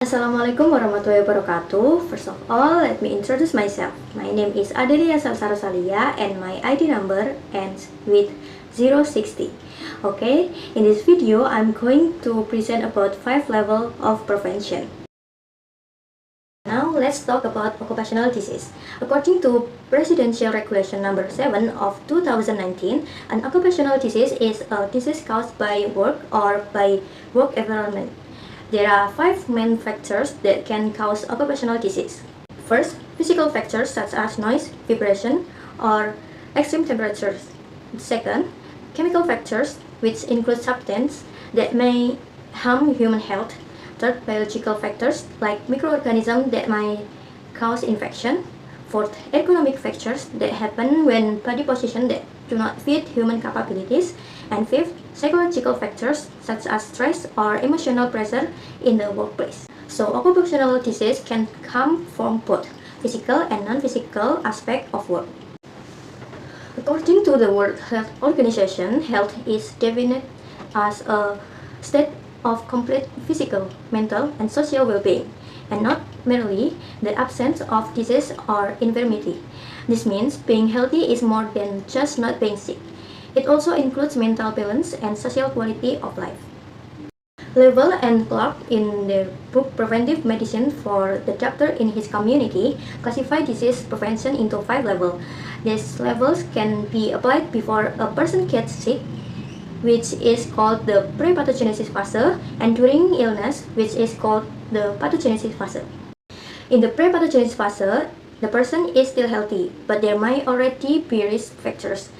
Assalamualaikum warahmatullahi wabarakatuh. First of all, let me introduce myself. My name is Adelia Salsarosalia and my ID number ends with 060. Okay, in this video, I'm going to present about 5 levels of prevention. Now, let's talk about occupational disease. According to Presidential Regulation Number 7 of 2019, an occupational disease is a disease caused by work or by work environment. There are 5 main factors that can cause occupational disease. First, physical factors such as noise, vibration, or extreme temperatures. Second, chemical factors, which include substances that may harm human health. Third, biological factors like microorganisms that may cause infection. Fourth, ergonomic factors that happen when body positions that do not fit human capabilities. And fifth, psychological factors such as stress or emotional pressure in the workplace. So, occupational disease can come from both physical and non-physical aspects of work. According to the World Health Organization, health is defined as a state of complete physical, mental, and social well-being, and not merely the absence of disease or infirmity. This means being healthy is more than just not being sick. It also includes mental balance and social quality of life. Level and Clark, in their book Preventive Medicine for the Doctor in His Community, classify disease prevention into 5 levels. These levels can be applied before a person gets sick, which is called the pre-pathogenesis phase, and during illness, which is called the pathogenesis phase. In the pre-pathogenesis phase, the person is still healthy, but there might already be risk factors.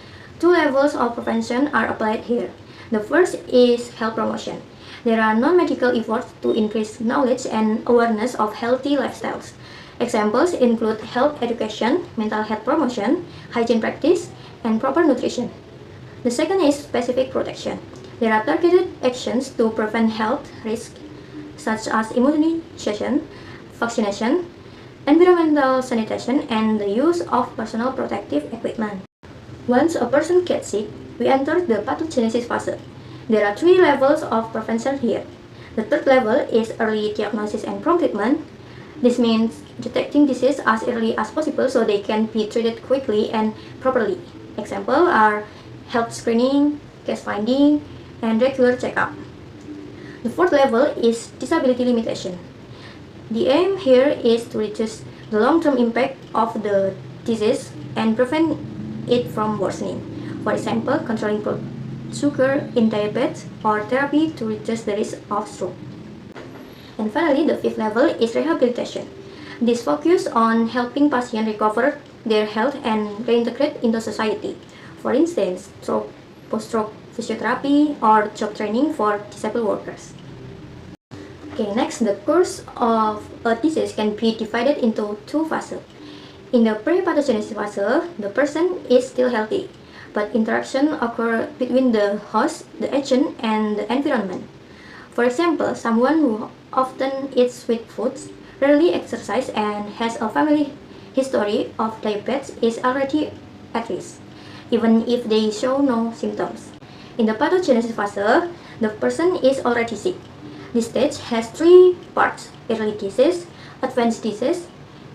2 levels of prevention are applied here. The first is health promotion. There are non-medical efforts to increase knowledge and awareness of healthy lifestyles. Examples include health education, mental health promotion, hygiene practice, and proper nutrition. The second is specific protection. There are targeted actions to prevent health risks such as immunization, vaccination, environmental sanitation, and the use of personal protective equipment. Once a person gets sick, we enter the pathogenesis phase. There are 3 levels of prevention here. The third level is early diagnosis and prompt treatment. This means detecting disease as early as possible so they can be treated quickly and properly. Examples are health screening, case finding, and regular checkup. The fourth level is disability limitation. The aim here is to reduce the long-term impact of the disease and prevent it from worsening. For example, controlling blood sugar in diabetes or therapy to reduce the risk of stroke. And finally, the fifth level is rehabilitation. This focuses on helping patients recover their health and reintegrate into society. For instance, stroke, post-stroke physiotherapy, or job training for disabled workers. Okay, next, the course of a disease can be divided into 2 phases. In the pre-pathogenesis phase, the person is still healthy, but interaction occurs between the host, the agent, and the environment. For example, someone who often eats sweet foods, rarely exercises, and has a family history of diabetes is already at risk, even if they show no symptoms. In the pathogenesis phase, the person is already sick. This stage has 3 parts: early disease, advanced disease,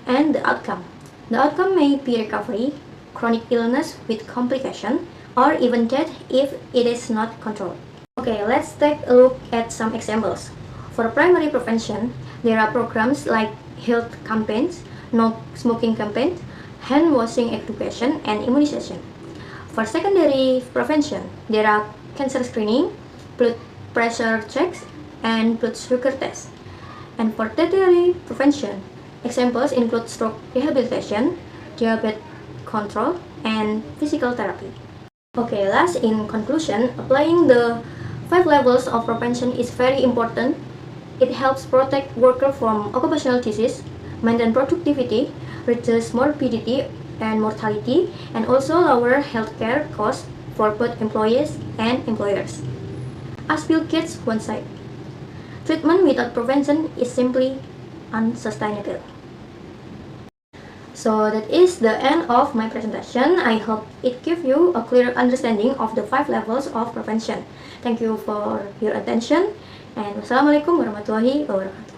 and the outcome. The outcome may be recovery, chronic illness with complication, or even death if it is not controlled. Okay, let's take a look at some examples. For primary prevention, there are programs like health campaigns, no smoking campaigns, hand washing education, and immunization. For secondary prevention, there are cancer screening, blood pressure checks, and blood sugar tests. And for tertiary prevention, examples include stroke rehabilitation, diabetes control, and physical therapy. Okay, last, in conclusion, applying the 5 levels of prevention is very important. It helps protect workers from occupational disease, maintain productivity, reduce morbidity and mortality, and also lower healthcare costs for both employees and employers. As Bill Gates once said, treatment without prevention is simply unsustainable. So that is the end of my presentation. I hope it gave you a clear understanding of the 5 levels of prevention. Thank you for your attention, and wassalamualaikum warahmatullahi wabarakatuh.